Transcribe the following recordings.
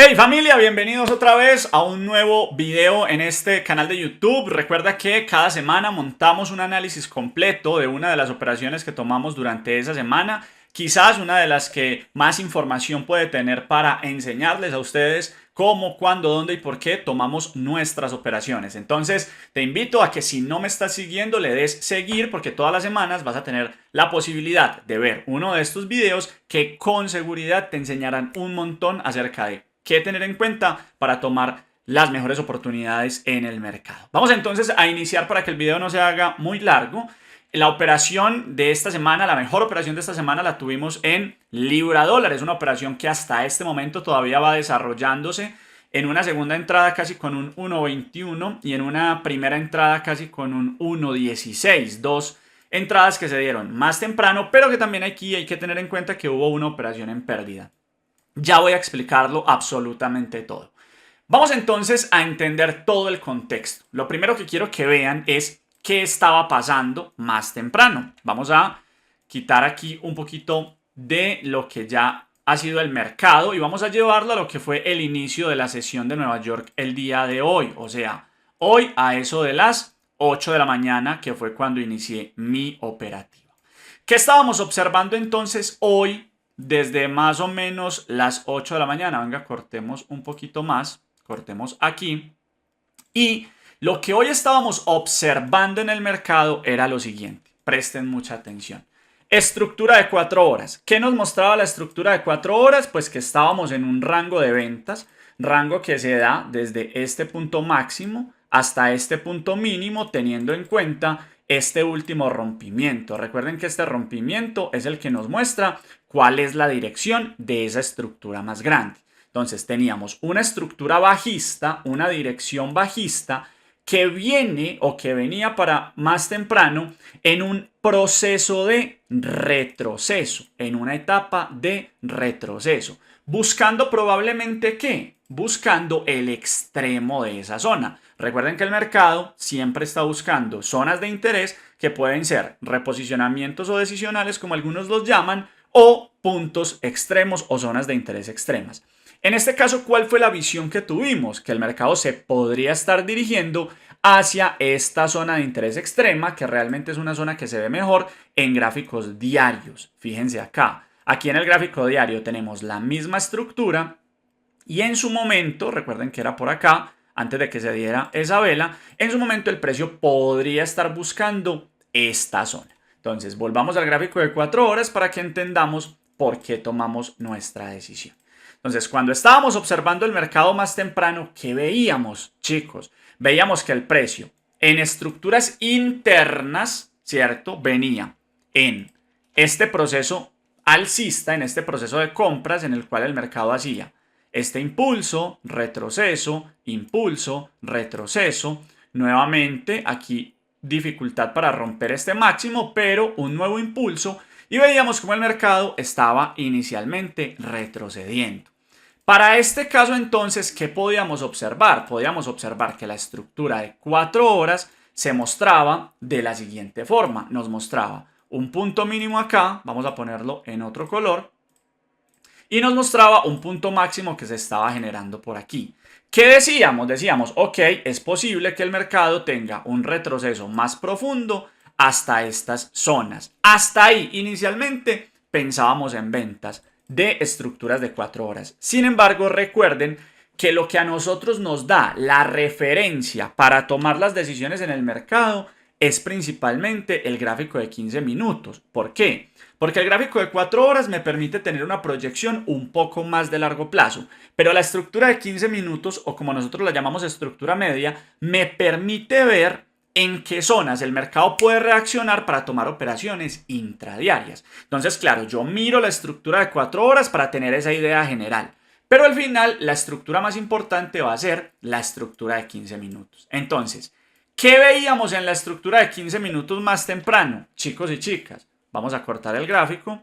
Hey familia, bienvenidos otra vez a un nuevo video en este canal de YouTube. Recuerda que cada semana montamos un análisis completo de una de las operaciones que tomamos durante esa semana. Quizás una de las que más información puede tener para enseñarles a ustedes cómo, cuándo, dónde y por qué tomamos nuestras operaciones. Entonces te invito a que si no me estás siguiendo le des seguir, porque todas las semanas vas a tener la posibilidad de ver uno de estos videos que con seguridad te enseñarán un montón acerca de qué tener en cuenta para tomar las mejores oportunidades en el mercado. Vamos entonces a iniciar para que el video no se haga muy largo. La operación de esta semana, la mejor operación de esta semana la tuvimos en libra dólar. Es una operación que hasta este momento todavía va desarrollándose, en una segunda entrada casi con un 1.21 y en una primera entrada casi con un 1.16. Dos entradas que se dieron más temprano, pero que también aquí hay que tener en cuenta que hubo una operación en pérdida. Ya voy a explicarlo absolutamente todo. Vamos entonces a entender todo el contexto. Lo primero que quiero que vean es qué estaba pasando más temprano. Vamos a quitar aquí un poquito de lo que ya ha sido el mercado y vamos a llevarlo a lo que fue el inicio de la sesión de Nueva York el día de hoy. O sea, hoy a eso de las 8 de la mañana, que fue cuando inicié mi operativa. ¿Qué estábamos observando entonces hoy? Desde más o menos las 8 de la mañana. Venga, cortemos un poquito más. Cortemos aquí. Y lo que hoy estábamos observando en el mercado era lo siguiente. Presten mucha atención. Estructura de 4 horas. ¿Qué nos mostraba la estructura de 4 horas? Pues que estábamos en un rango de ventas. Rango que se da desde este punto máximo hasta este punto mínimo, teniendo en cuenta este último rompimiento. Recuerden que este rompimiento es el que nos muestra cuál es la dirección de esa estructura más grande. Entonces teníamos una estructura bajista, una dirección bajista que viene o que venía para más temprano en un proceso de retroceso, en una etapa de retroceso, buscando probablemente ¿qué? Buscando el extremo de esa zona. Recuerden que el mercado siempre está buscando zonas de interés que pueden ser reposicionamientos o decisionales, como algunos los llaman, o puntos extremos o zonas de interés extremas. En este caso, ¿cuál fue la visión que tuvimos? Que el mercado se podría estar dirigiendo hacia esta zona de interés extrema, que realmente es una zona que se ve mejor en gráficos diarios. Fíjense acá. Aquí en el gráfico diario tenemos la misma estructura y en su momento, recuerden que era por acá, antes de que se diera esa vela, en su momento el precio podría estar buscando esta zona. Entonces, volvamos al gráfico de 4 horas para que entendamos por qué tomamos nuestra decisión. Entonces, cuando estábamos observando el mercado más temprano, ¿qué veíamos, chicos? Veíamos que el precio en estructuras internas, ¿cierto? Venía en este proceso alcista, en este proceso de compras en el cual el mercado hacía este impulso, retroceso, impulso, retroceso. Nuevamente aquí dificultad para romper este máximo, pero un nuevo impulso y veíamos como el mercado estaba inicialmente retrocediendo. Para este caso entonces, ¿qué podíamos observar? Podíamos observar que la estructura de 4 horas se mostraba de la siguiente forma. Nos mostraba un punto mínimo acá, vamos a ponerlo en otro color, y nos mostraba un punto máximo que se estaba generando por aquí. ¿Qué decíamos? Decíamos, ok, es posible que el mercado tenga un retroceso más profundo hasta estas zonas. Hasta ahí, inicialmente, pensábamos en ventas de estructuras de 4 horas. Sin embargo, recuerden que lo que a nosotros nos da la referencia para tomar las decisiones en el mercado es principalmente el gráfico de 15 minutos. ¿Por qué? Porque el gráfico de 4 horas me permite tener una proyección un poco más de largo plazo, pero la estructura de 15 minutos, o como nosotros la llamamos estructura media, me permite ver en qué zonas el mercado puede reaccionar para tomar operaciones intradiarias. Entonces, claro, yo miro la estructura de 4 horas para tener esa idea general, pero al final la estructura más importante va a ser la estructura de 15 minutos. Entonces, ¿qué veíamos en la estructura de 15 minutos más temprano, chicos y chicas? Vamos a cortar el gráfico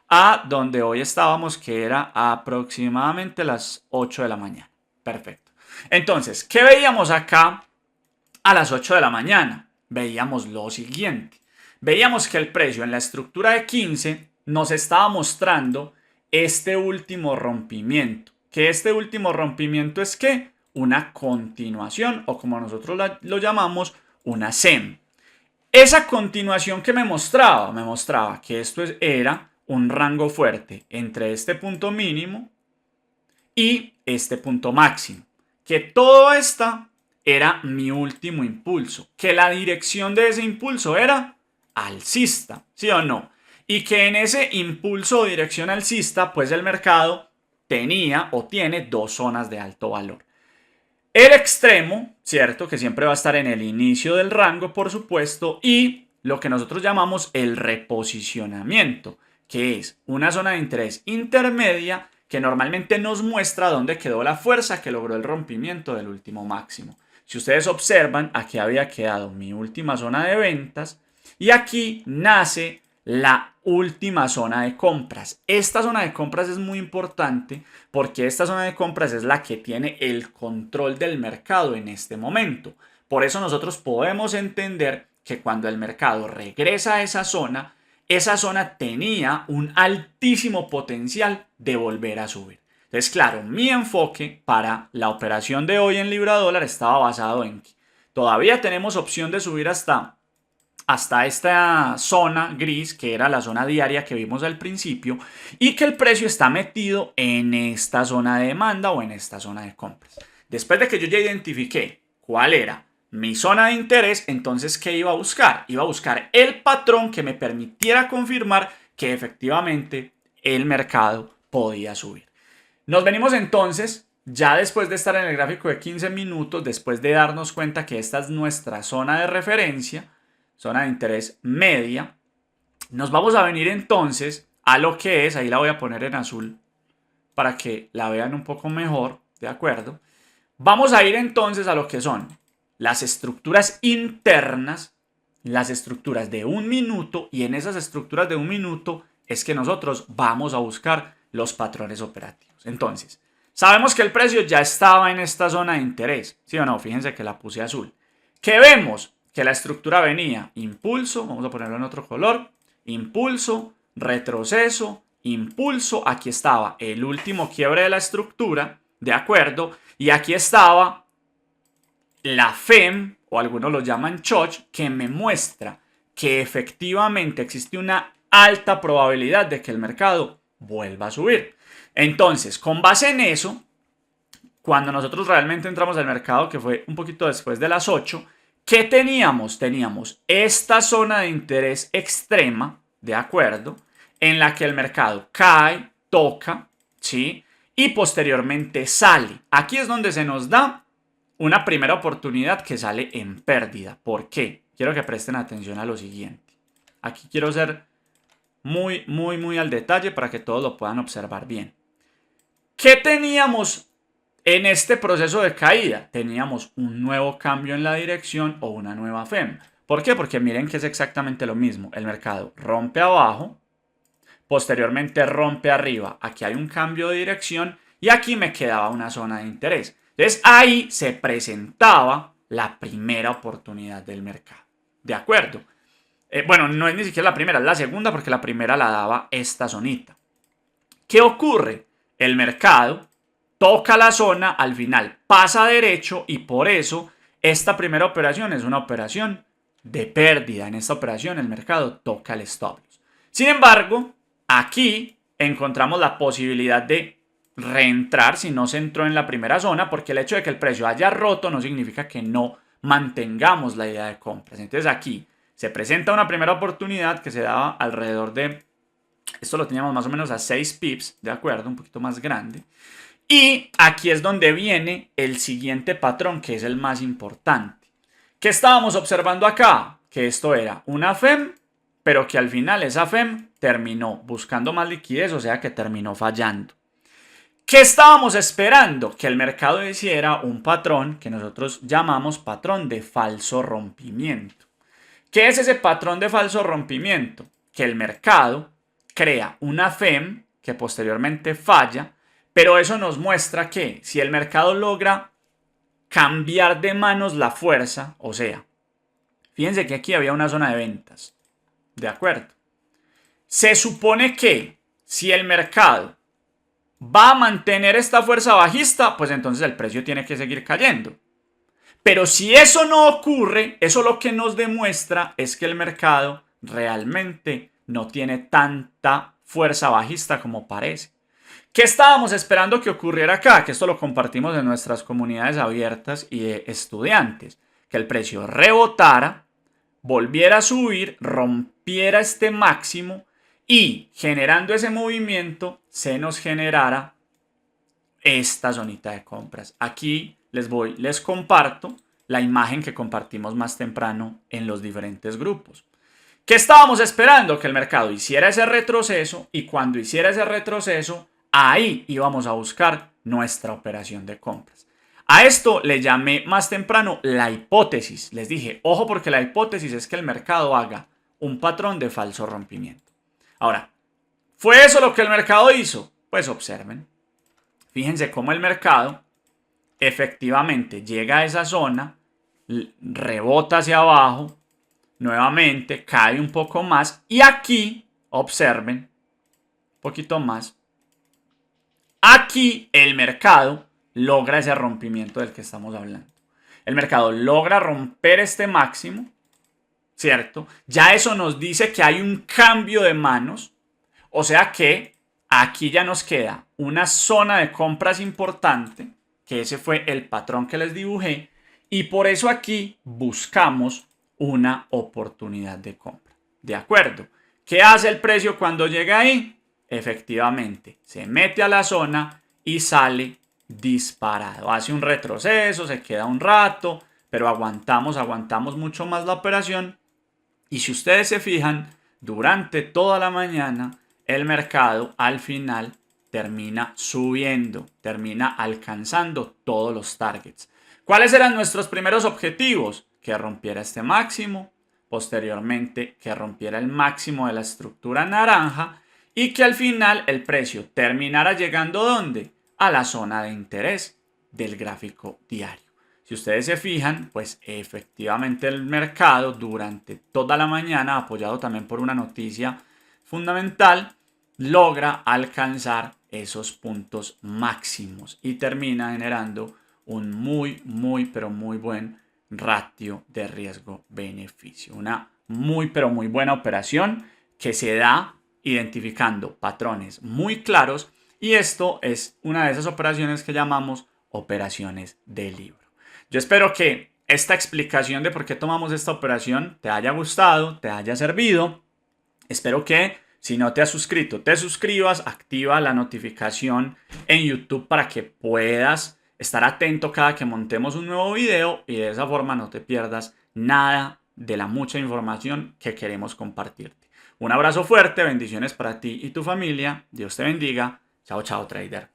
a donde hoy estábamos, que era aproximadamente las 8 de la mañana. Perfecto. Entonces, ¿qué veíamos acá a las 8 de la mañana? Veíamos lo siguiente. Veíamos que el precio en la estructura de 15 nos estaba mostrando este último rompimiento que este último rompimiento es ¿qué? Una continuación, o como nosotros lo llamamos, una SEM. Esa continuación que me mostraba que esto era un rango fuerte entre este punto mínimo y este punto máximo. Que todo esto era mi último impulso. Que la dirección de ese impulso era alcista, ¿sí o no? Y que en ese impulso o dirección alcista, pues el mercado tenía o tiene dos zonas de alto valor. El extremo, ¿cierto? Que siempre va a estar en el inicio del rango, por supuesto, y lo que nosotros llamamos el reposicionamiento, que es una zona de interés intermedia que normalmente nos muestra dónde quedó la fuerza que logró el rompimiento del último máximo. Si ustedes observan, aquí había quedado mi última zona de ventas y aquí nace la última zona de compras. Esta zona de compras es muy importante porque esta zona de compras es la que tiene el control del mercado en este momento. Por eso nosotros podemos entender que cuando el mercado regresa a esa zona tenía un altísimo potencial de volver a subir. Entonces, claro, mi enfoque para la operación de hoy en libra dólar estaba basado en que todavía tenemos opción de subir hasta esta zona gris, que era la zona diaria que vimos al principio, y que el precio está metido en esta zona de demanda o en esta zona de compras. Después de que yo ya identifiqué cuál era mi zona de interés, entonces, ¿qué iba a buscar? Iba a buscar el patrón que me permitiera confirmar que efectivamente el mercado podía subir. Nos venimos entonces, ya después de estar en el gráfico de 15 minutos, después de darnos cuenta que esta es nuestra zona de referencia, zona de interés media, nos vamos a venir entonces a lo que es, ahí la voy a poner en azul para que la vean un poco mejor, ¿de acuerdo? Vamos a ir entonces a lo que son las estructuras internas, las estructuras de un minuto, y en esas estructuras de un minuto es que nosotros vamos a buscar los patrones operativos. Entonces, sabemos que el precio ya estaba en esta zona de interés, ¿sí o no? Fíjense que la puse azul. ¿Qué vemos? Que la estructura venía impulso, vamos a ponerlo en otro color, impulso, retroceso, impulso, aquí estaba el último quiebre de la estructura, ¿de acuerdo? Y aquí estaba la FEM, o algunos lo llaman CHOCH, que me muestra que efectivamente existe una alta probabilidad de que el mercado vuelva a subir. Entonces, con base en eso, cuando nosotros realmente entramos al mercado, que fue un poquito después de las 8, ¿qué teníamos? Teníamos esta zona de interés extrema, ¿de acuerdo? En la que el mercado cae, toca, ¿sí? Y posteriormente sale. Aquí es donde se nos da una primera oportunidad que sale en pérdida. ¿Por qué? Quiero que presten atención a lo siguiente. Aquí quiero ser muy al detalle para que todos lo puedan observar bien. ¿Qué teníamos en este proceso de caída? Teníamos un nuevo cambio en la dirección o una nueva FEM. ¿Por qué? Porque miren que es exactamente lo mismo. El mercado rompe abajo, posteriormente rompe arriba. Aquí hay un cambio de dirección y aquí me quedaba una zona de interés. Entonces ahí se presentaba la primera oportunidad del mercado. ¿De acuerdo? Bueno, no es ni siquiera la primera, es la segunda porque la primera la daba esta zonita. ¿Qué ocurre? El mercado toca la zona, al final pasa derecho y por eso esta primera operación es una operación de pérdida. En esta operación el mercado toca el stop loss. Sin embargo, aquí encontramos la posibilidad de reentrar si no se entró en la primera zona, porque el hecho de que el precio haya roto no significa que no mantengamos la idea de compras. Entonces aquí se presenta una primera oportunidad que se daba alrededor de, esto lo teníamos más o menos a 6 pips, de acuerdo, un poquito más grande. Y aquí es donde viene el siguiente patrón, que es el más importante. ¿Qué estábamos observando acá? Que esto era una FEM, pero que al final esa FEM terminó buscando más liquidez, o sea que terminó fallando. ¿Qué estábamos esperando? Que el mercado hiciera un patrón que nosotros llamamos patrón de falso rompimiento. ¿Qué es ese patrón de falso rompimiento? Que el mercado crea una FEM que posteriormente falla, pero eso nos muestra que si el mercado logra cambiar de manos la fuerza, o sea, fíjense que aquí había una zona de ventas, ¿de acuerdo? Se supone que si el mercado va a mantener esta fuerza bajista, pues entonces el precio tiene que seguir cayendo. Pero si eso no ocurre, eso lo que nos demuestra es que el mercado realmente no tiene tanta fuerza bajista como parece. ¿Qué estábamos esperando que ocurriera acá? Que esto lo compartimos en nuestras comunidades abiertas y de estudiantes. Que el precio rebotara, volviera a subir, rompiera este máximo y generando ese movimiento se nos generara esta zonita de compras. Aquí les comparto la imagen que compartimos más temprano en los diferentes grupos. ¿Qué estábamos esperando? Que el mercado hiciera ese retroceso y cuando hiciera ese retroceso, ahí íbamos a buscar nuestra operación de compras. A esto le llamé más temprano la hipótesis. Les dije, ojo porque la hipótesis es que el mercado haga un patrón de falso rompimiento. Ahora, ¿fue eso lo que el mercado hizo? Pues observen. Fíjense cómo el mercado efectivamente llega a esa zona, rebota hacia abajo, nuevamente cae un poco más y aquí, observen, un poquito más, aquí el mercado logra ese rompimiento del que estamos hablando. El mercado logra romper este máximo, ¿cierto? Ya eso nos dice que hay un cambio de manos, o sea que aquí ya nos queda una zona de compras importante, que ese fue el patrón que les dibujé, y por eso aquí buscamos una oportunidad de compra. ¿De acuerdo? ¿Qué hace el precio cuando llega ahí? Efectivamente, se mete a la zona y sale disparado. Hace un retroceso, se queda un rato, pero aguantamos mucho más la operación. Y si ustedes se fijan, durante toda la mañana, el mercado al final termina subiendo, termina alcanzando todos los targets. ¿Cuáles eran nuestros primeros objetivos? Que rompiera este máximo, posteriormente que rompiera el máximo de la estructura naranja y que al final el precio terminara llegando ¿dónde? A la zona de interés del gráfico diario. Si ustedes se fijan, pues efectivamente el mercado durante toda la mañana, apoyado también por una noticia fundamental, logra alcanzar esos puntos máximos y termina generando un pero muy buen ratio de riesgo-beneficio. Una pero muy buena operación que se da identificando patrones muy claros y esto es una de esas operaciones que llamamos operaciones de libro. Yo espero que esta explicación de por qué tomamos esta operación te haya gustado, te haya servido. Espero que si no te has suscrito, te suscribas, activa la notificación en YouTube para que puedas estar atento cada que montemos un nuevo video y de esa forma no te pierdas nada de la mucha información que queremos compartirte. Un abrazo fuerte, bendiciones para ti y tu familia. Dios te bendiga. Chao, chao, trader.